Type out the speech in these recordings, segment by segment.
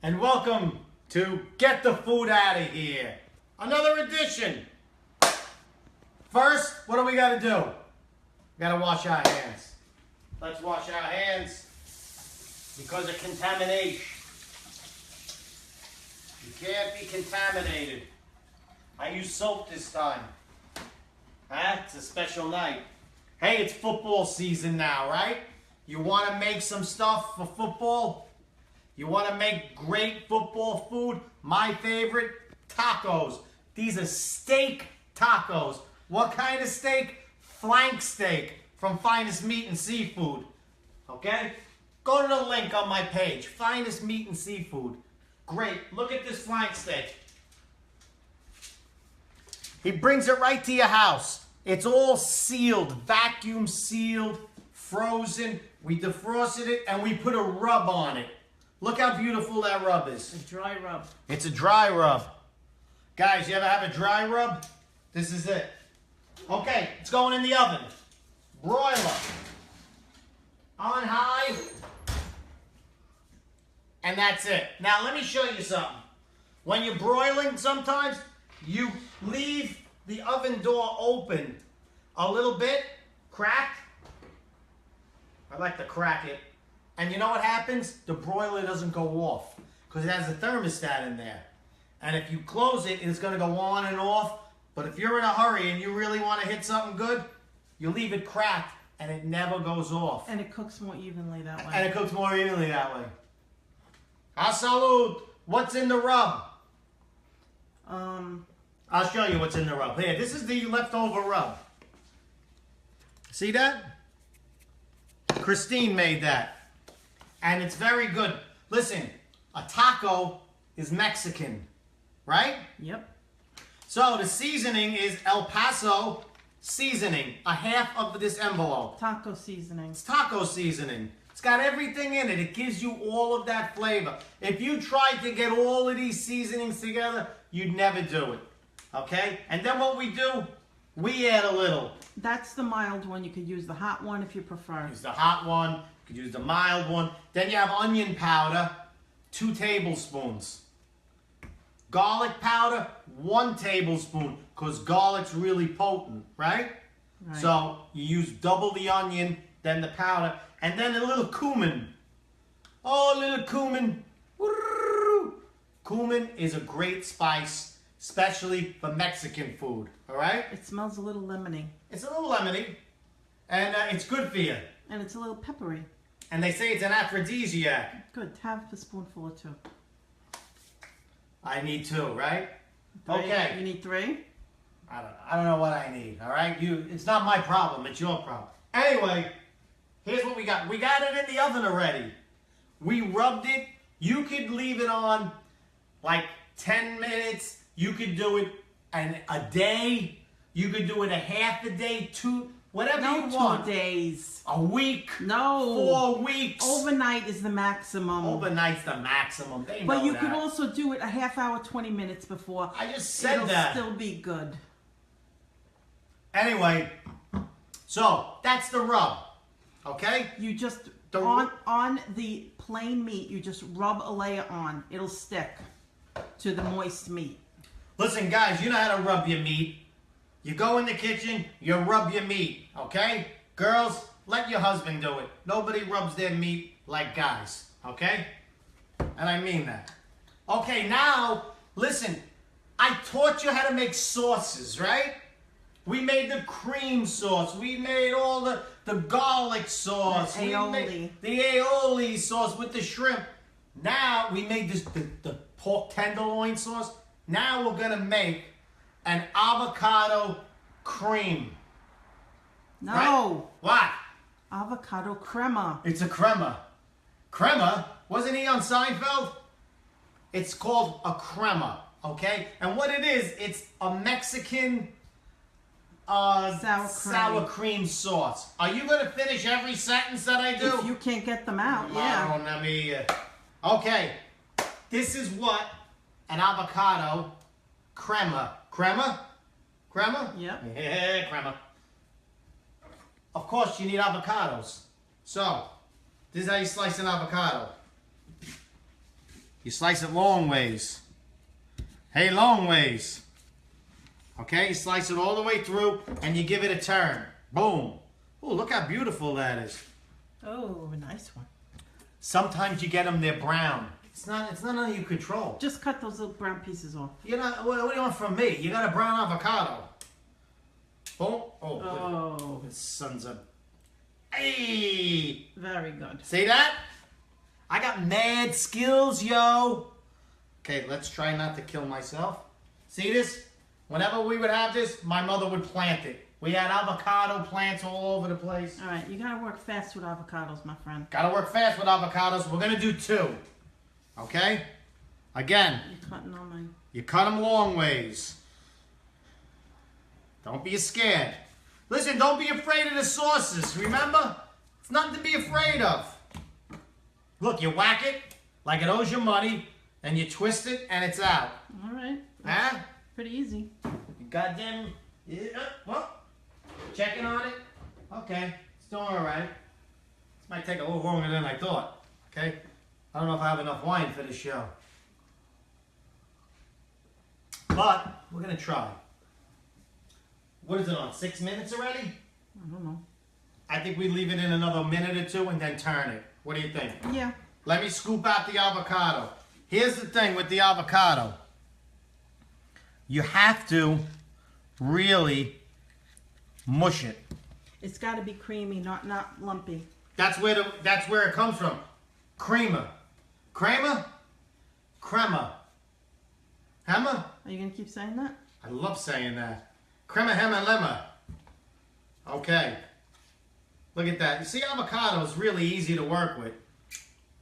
and welcome to Get the Food Out of Here. Another edition. First, what do we got to do? We got to wash our hands. Let's wash our hands because of contamination. You can't be contaminated. I use soap this time. Huh? It's a special night. Hey, it's football season now, right? You want to make some stuff for football? You want to make great football food? My favorite, tacos. These are steak tacos. What kind of steak? Flank steak from Finest Meat and Seafood. Okay? Go to the link on my page. Finest Meat and Seafood. Great. Look at this flank steak. He brings it right to your house. It's all sealed, vacuum sealed, frozen. We defrosted it and we put a rub on it. Look how beautiful that rub is. A dry rub. It's a dry rub. Guys, you ever have a dry rub? This is it. Okay, it's going in the oven. Broiler. On high. And that's it. Now let me show you something. When you're broiling sometimes, you leave the oven door open a little bit, cracked. I like to crack it. And you know what happens? The broiler doesn't go off because it has a thermostat in there. And if you close it, it's going to go on and off. But if you're in a hurry and you really want to hit something good, you leave it cracked and it never goes off. And it cooks more evenly that way. And it cooks more evenly that way. A salud. What's in the rub? I'll show you what's in the rub. Here, this is the leftover rub. See that? Christine made that. And it's very good. Listen, a taco is Mexican, right? Yep. So the seasoning is El Paso seasoning. A half of this envelope. Taco seasoning. It's taco seasoning. It's got everything in it. It gives you all of that flavor. If you tried to get all of these seasonings together, you'd never do it. Okay? And then what we do, we add a little. That's the mild one. You could use the hot one if you prefer. Use the hot one. You could use the mild one. Then you have onion powder, 2 tablespoons. Garlic powder, 1 tablespoon, because garlic's really potent, right? So you use double the onion, then the powder, and then a little cumin. Oh, a little cumin. Cumin is a great spice, especially for Mexican food, all right? It smells a little lemony. It's a little lemony, and it's good for you. And it's a little peppery. And they say it's an aphrodisiac. Good. Have a spoonful or 2. I need 2, right? 3. Okay. You need 3? I don't know what I need, all right? It's not my problem, it's your problem. Anyway, here's what we got. We got it in the oven already. We rubbed it. You could leave it on like 10 minutes. You could do it a day. You could do it a half a day, 2, whatever you want. 2 days. A week. No. 4 weeks. Overnight is the maximum. Overnight's the maximum. They know But you that. could also do it a half hour, 20 minutes before. I just said that. It'll still be good. Anyway, so that's the rub. Okay? You just, on the plain meat, you just rub a layer on. It'll stick to the moist meat. Listen, guys, you know how to rub your meat. You go in the kitchen, you rub your meat, okay? Girls, let your husband do it. Nobody rubs their meat like guys, okay? And I mean that. Okay, now, listen, I taught you how to make sauces, right? We made the cream sauce. We made all the garlic sauce. The aioli. The aioli sauce with the shrimp. Now we made this the pork tenderloin sauce. Now we're gonna make an avocado cream. No. Right? What? Avocado crema. It's a crema. Crema? Wasn't he on Seinfeld? It's called a crema, okay? And what it is, it's a Mexican sour cream sauce. Are you going to finish every sentence that I do? If you can't get them out, yeah. Let me, okay, this is what an avocado crema. Crema? Crema? Yep. Yeah, crema. Of course, you need avocados. So, this is how you slice an avocado. You slice it long ways. Hey, long ways. Okay, you slice it all the way through and you give it a turn. Boom. Oh, look how beautiful that is. Oh, a nice one. Sometimes you get them, they're brown. It's not under your control. Just cut those little brown pieces off. You know, what do you want from me? You got a brown avocado. Boom. Oh, Oh. this son's a... Hey! Very good. See that? I got mad skills, yo. Okay, let's try not to kill myself. See this? Whenever we would have this, my mother would plant it. We had avocado plants all over the place. All right, you gotta work fast with avocados, my friend. Gotta work fast with avocados. We're gonna do 2. Okay? Again, You're cutting on my... you cut them long ways. Don't be scared. Listen, don't be afraid of the sauces. Remember? It's nothing to be afraid of. Look, you whack it like it owes you money, and you twist it, and it's out. All right. Huh? Pretty easy. You goddamn... Yeah, well, checking on it. Okay, it's doing all right. This might take a little longer than I thought. Okay? I don't know if I have enough wine for this show. But, we're going to try. What is it on, 6 minutes already? I don't know. I think we leave it in another minute or 2 and then turn it. What do you think? Yeah. Let me scoop out the avocado. Here's the thing with the avocado. You have to really mush it. It's got to be creamy, not lumpy. That's where it comes from. Creamer. Kramer? Crema. Hammer? Are you gonna keep saying that? I love saying that. Crema, hammer, lemma. Okay. Look at that. You see, avocado is really easy to work with.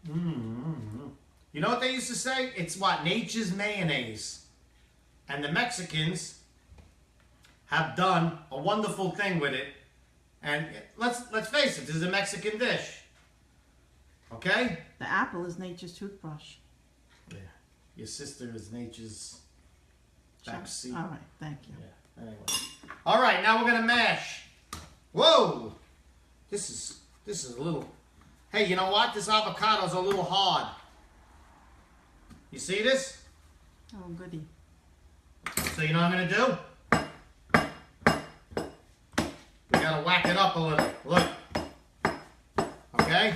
You know what they used to say? It's what? Nature's mayonnaise. And the Mexicans have done a wonderful thing with it. And let's face it, this is a Mexican dish. Okay? The apple is nature's toothbrush. Yeah. Your sister is nature's backseat. All right, thank you. Yeah. Anyway. All right, now we're gonna mash. Whoa! This is a little. Hey, you know what? This avocado's a little hard. You see this? Oh, goody. So you know what I'm gonna do? We gotta whack it up a little. Look. Okay?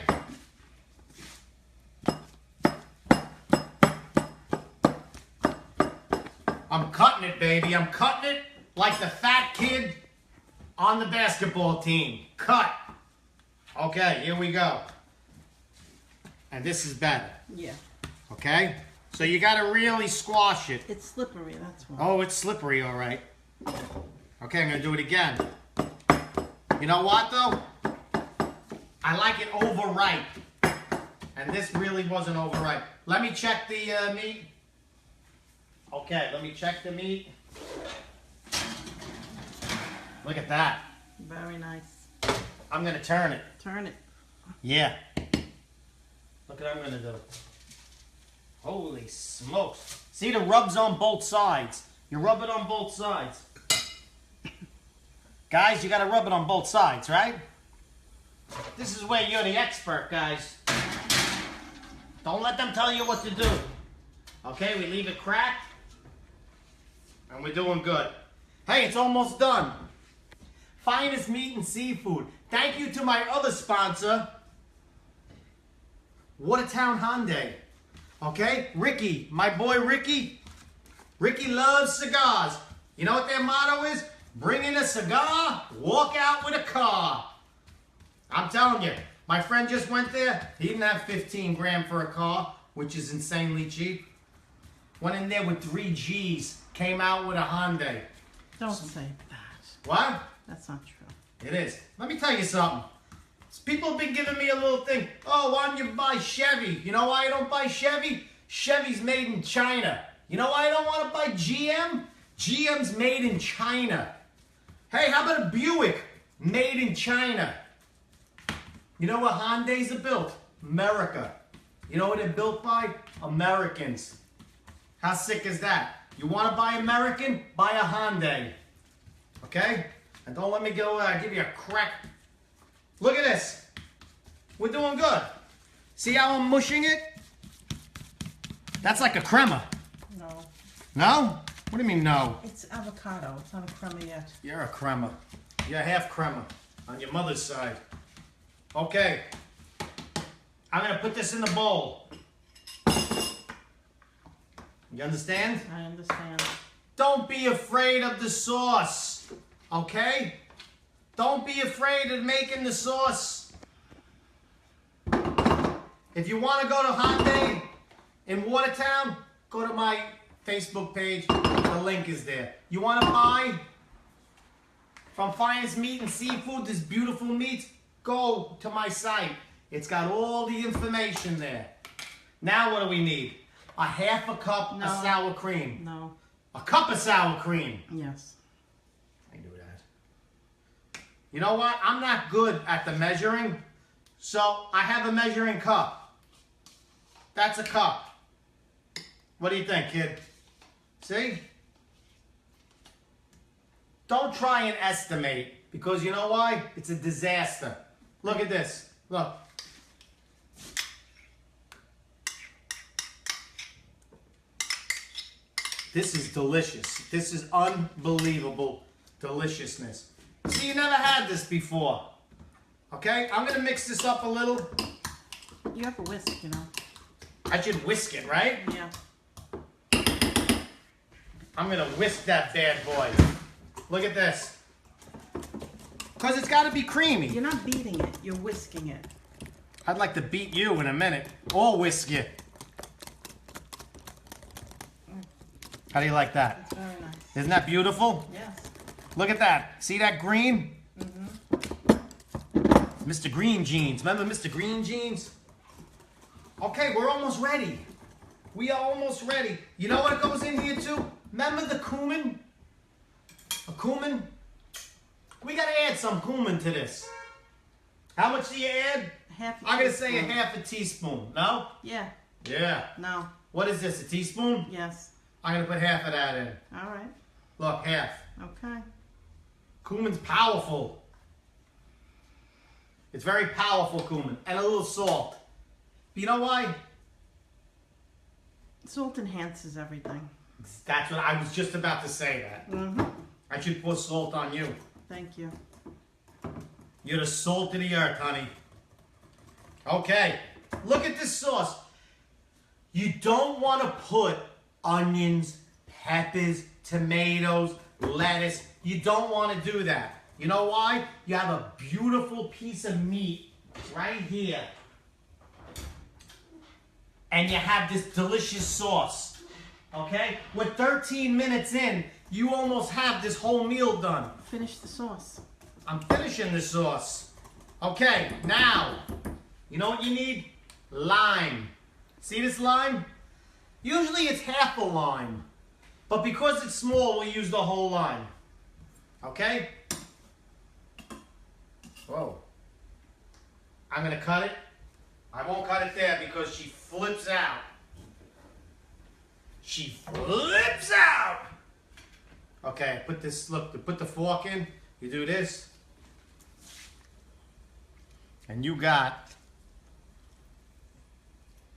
I'm cutting it, baby. I'm cutting it like the fat kid on the basketball team. Cut. Okay, here we go. And this is better. Yeah. Okay? So you gotta really squash it. It's slippery, that's why. Oh, it's slippery, all right. Okay, I'm gonna do it again. You know what, though? I like it overripe. And this really wasn't overripe. Let me check the meat. Okay, let me check the meat. Look at that. Very nice. I'm gonna turn it. Turn it. Yeah. Look what I'm gonna do. Holy smokes. See, the rub's on both sides. You rub it on both sides. Guys, you gotta rub it on both sides, right? This is where you're the expert, guys. Don't let them tell you what to do. Okay, we leave it cracked. And we're doing good. Hey, it's almost done. Finest Meat and Seafood. Thank you to my other sponsor, Watertown Hyundai. Okay, Ricky, my boy Ricky. Ricky loves cigars. You know what their motto is? Bring in a cigar, walk out with a car. I'm telling you, my friend just went there. He didn't have 15 grand for a car, which is insanely cheap. Went in there with 3 G's, came out with a Hyundai. Don't say that. What? That's not true. It is. Let me tell you something. People have been giving me a little thing. Oh, why don't you buy Chevy? You know why I don't buy Chevy? Chevy's made in China. You know why I don't want to buy GM? GM's made in China. Hey, how about a Buick? Made in China. You know what Hyundais are built? America. You know what they're built by? Americans. How sick is that? You want to buy American? Buy a Hyundai. Okay? And don't let me go give you a crack. Look at this. We're doing good. See how I'm mushing it? That's like a crema. No. No? What do you mean no? It's avocado. It's not a crema yet. You're a crema. You're half crema on your mother's side. Okay. I'm going to put this in the bowl. You understand? I understand. Don't be afraid of the sauce. Okay? Don't be afraid of making the sauce. If you want to go to Hyundai in Watertown, go to my Facebook page. The link is there. You want to buy from Finest Meat and Seafood this beautiful meat? Go to my site. It's got all the information there. Now what do we need? A half a cup of sour cream. No. A cup of sour cream. Yes. I do that. You know what? I'm not good at the measuring, so I have a measuring cup. That's a cup. What do you think, kid? See? Don't try and estimate, because you know why? It's a disaster. Look at this. Look. This is delicious. This is unbelievable deliciousness. See, you never had this before. Okay? I'm going to mix this up a little. You have a whisk, you know. I should whisk it, right? Yeah. I'm going to whisk that bad boy. Look at this. Because it's got to be creamy. You're not beating it. You're whisking it. I'd like to beat you in a minute. Or whisk you. How do you like that? That's very nice. Isn't that beautiful? Yes. Look at that. See that green? Mr. Green Jeans. Remember Mr. Green Jeans? Okay, we're almost ready. We are almost ready. You know what goes in here too? Remember the cumin? A cumin? We got to add some cumin to this. How much do you add? Half a I'm going to say a teaspoon. half a teaspoon. No? Yeah. Yeah. No. What is this, a teaspoon? Yes. I'm going to put half of that in. All right. Look, half. Okay. Cumin's powerful. It's very powerful cumin. And a little salt. But you know why? Salt enhances everything. That's what I was just about to say that. Mm-hmm. I should pour salt on you. Thank you. You're the salt of the earth, honey. Okay. Look at this sauce. You don't want to put onions, peppers, tomatoes, lettuce. You don't want to do that. You know why? You have a beautiful piece of meat right here. And you have this delicious sauce. Okay? We're 13 minutes in. You almost have this whole meal done. Finish the sauce. I'm finishing the sauce. Okay, now, you know what you need? Lime. See this lime? Usually it's half a lime. But because it's small, we use the whole lime. Okay? Whoa. I'm going to cut it. I won't cut it there because she flips out. She flips out! Okay, put this, look, put the fork in. You do this. And you got...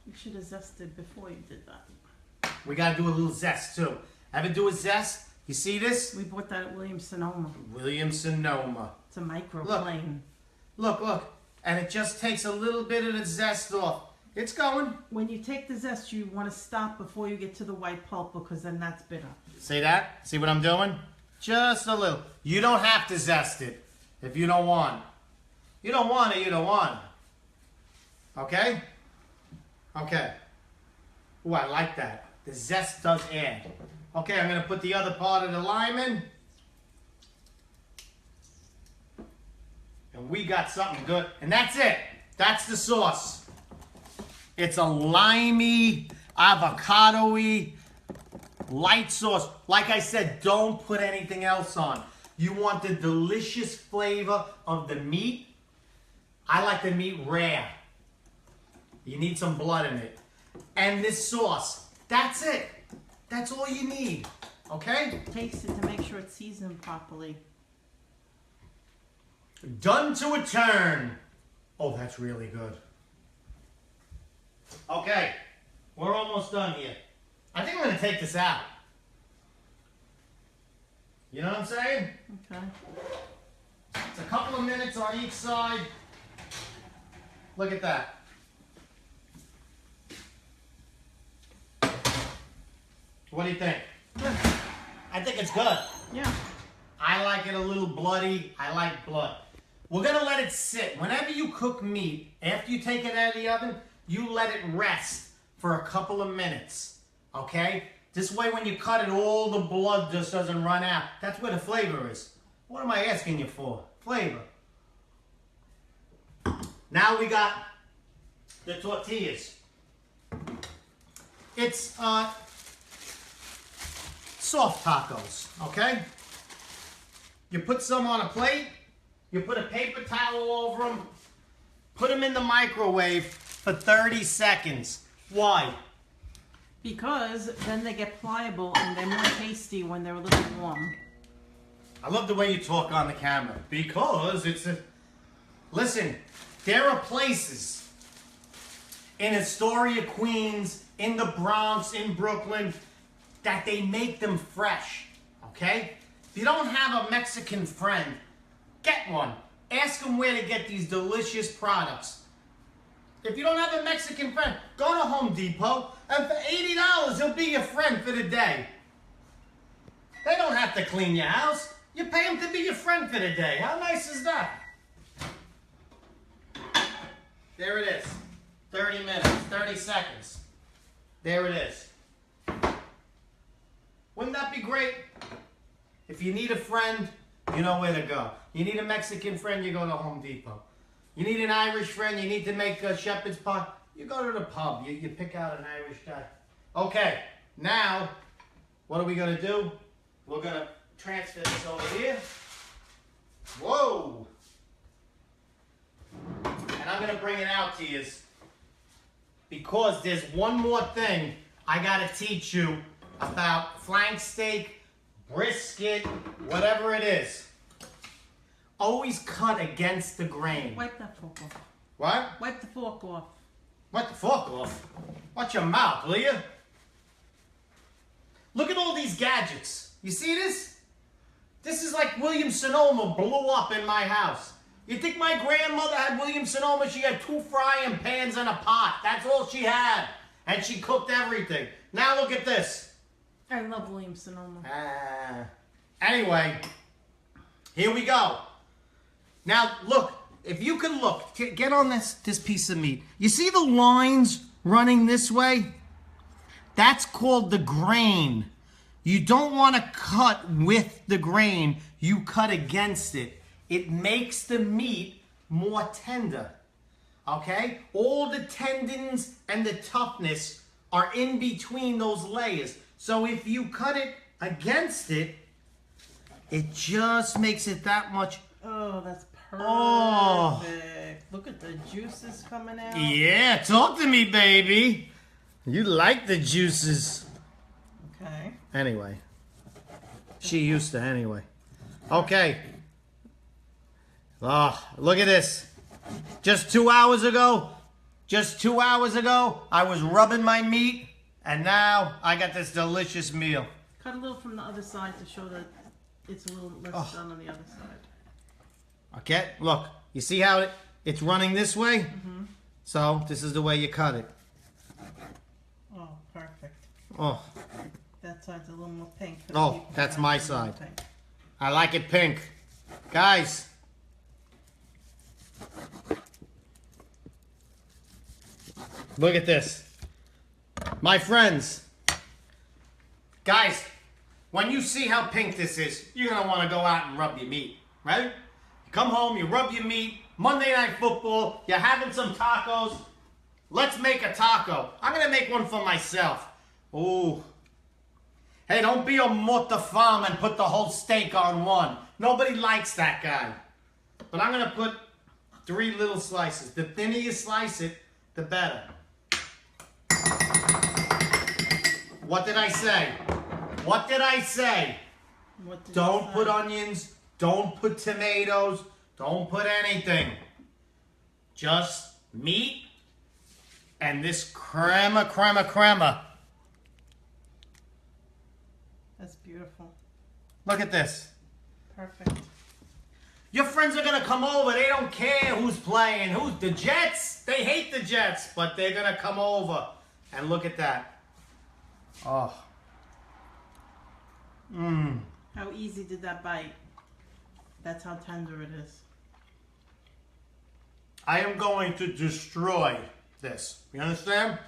You should have zested before you did that. We got to do a little zest too. Ever do a zest? You see this? We bought that at Williams-Sonoma. Williams-Sonoma. It's a microplane. Look, look. And it just takes a little bit of the zest off. It's going. When you take the zest, you want to stop before you get to the white pulp because then that's bitter. See that? See what I'm doing? Just a little. You don't have to zest it if you don't want. You don't want it, you don't want it. Okay? Okay. Ooh, I like that. The zest does add. Okay, I'm going to put the other part of the lime in. And we got something good. And that's it. That's the sauce. It's a limey, avocado-y, light sauce. Like I said, don't put anything else on. You want the delicious flavor of the meat. I like the meat rare. You need some blood in it. And this sauce. That's it. That's all you need. Okay? Taste it to make sure it's seasoned properly. Done to a turn. Oh, that's really good. Okay. We're almost done here. I think I'm going to take this out. You know what I'm saying? Okay. It's a couple of minutes on each side. Look at that. What do you think? Good. I think it's good. Yeah. I like it a little bloody. I like blood. We're going to let it sit. Whenever you cook meat, after you take it out of the oven, you let it rest for a couple of minutes. Okay? This way when you cut it, all the blood just doesn't run out. That's where the flavor is. What am I asking you for? Flavor. Now we got the tortillas. It's soft tacos, okay? You put some on a plate, you put a paper towel over them, put them in the microwave for 30 seconds. Why? Because then they get pliable and they're more tasty when they're a little warm. I love the way you talk on the camera. Because it's a... Listen, there are places in Astoria, Queens, in the Bronx, in Brooklyn, that they make them fresh, okay? If you don't have a Mexican friend, get one. Ask them where to get these delicious products. If you don't have a Mexican friend, go to Home Depot, and for $80, he'll be your friend for the day. They don't have to clean your house. You pay him to be your friend for the day. How nice is that? There it is. 30 minutes, 30 seconds. There it is. Wouldn't that be great? If you need a friend, you know where to go. You need a Mexican friend, you go to Home Depot. You need an Irish friend, you need to make a shepherd's pie, you go to the pub. You pick out an Irish guy. Okay, now, what are we going to do? We're going to transfer this over here. Whoa! And I'm going to bring it out to you because there's one more thing I got to teach you about flank steak, brisket, whatever it is. Always cut against the grain. Wipe that fork off. What? Wipe the fork off. Wipe the fork off. Watch your mouth, will you? Look at all these gadgets. You see this? This is like Williams-Sonoma blew up in my house. You think my grandmother had Williams-Sonoma? She had 2 frying pans and a pot. That's all she had. And she cooked everything. Now look at this. I love Williams-Sonoma. Anyway, here we go. Now look, if you can look, get on this piece of meat. You see the lines running this way? That's called the grain. You don't want to cut with the grain. You cut against it. It makes the meat more tender. Okay? All the tendons and the toughness are in between those layers. So if you cut it against it, it just makes it that much. Oh, that's perfect. Oh. Look at the juices coming out. Yeah, talk to me, baby. You like the juices. Okay. Anyway. She used to anyway. Okay. Oh, look at this. Just 2 hours ago, I was rubbing my meat, and now I got this delicious meal. Cut a little from the other side to show that it's a little less done on the other side. Okay, look. You see how it's running this way? Mm-hmm. So, this is the way you cut it. Oh, perfect. Oh. That side's a little more pink. Oh, that's my side. I like it pink. Guys. Look at this. My friends. Guys, when you see how pink this is, you're going to want to go out and rub your meat, right? You come home, you rub your meat, Monday Night Football, you're having some tacos. Let's make a taco. I'm going to make one for myself. Ooh. Hey, don't be a motafam and put the whole steak on one. Nobody likes that guy. But I'm going to put 3 little slices. The thinner you slice it, the better. What did I say? What did I say? Don't put onions. Don't put tomatoes. Don't put anything. Just meat and this crema. Beautiful. Look at this. Perfect. Your friends are gonna come over. They don't care who's playing. Who's the Jets? They hate the Jets, but they're gonna come over. And look at that. Oh. Mmm. How easy did that bite? That's how tender it is. I am going to destroy this. You understand?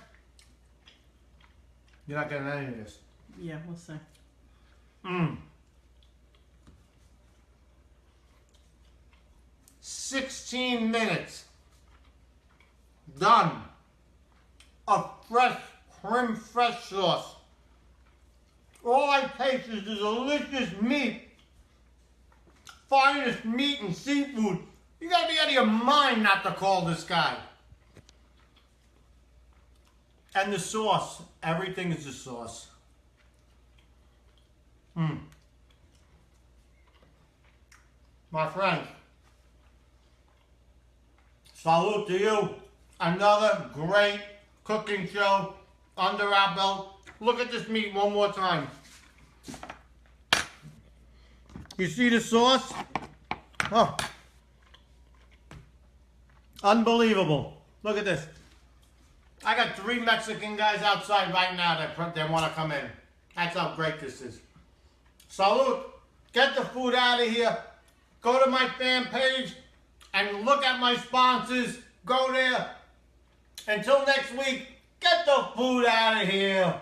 You're not getting any of this. Yeah, we'll see. Mmm. 16 minutes. Done. A fresh creme fresh sauce. All I taste is the delicious meat. Finest meat and seafood. You gotta be out of your mind not to call this guy. And the sauce. Everything is the sauce. My friends. Salute to you. Another great cooking show under our belt. Look at this meat one more time. You see the sauce? Oh. Unbelievable. Look at this. I got 3 Mexican guys outside right now that want to come in. That's how great this is. Salute. Get the food out of here. Go to my fan page and look at my sponsors. Go there. Until next week, get the food out of here.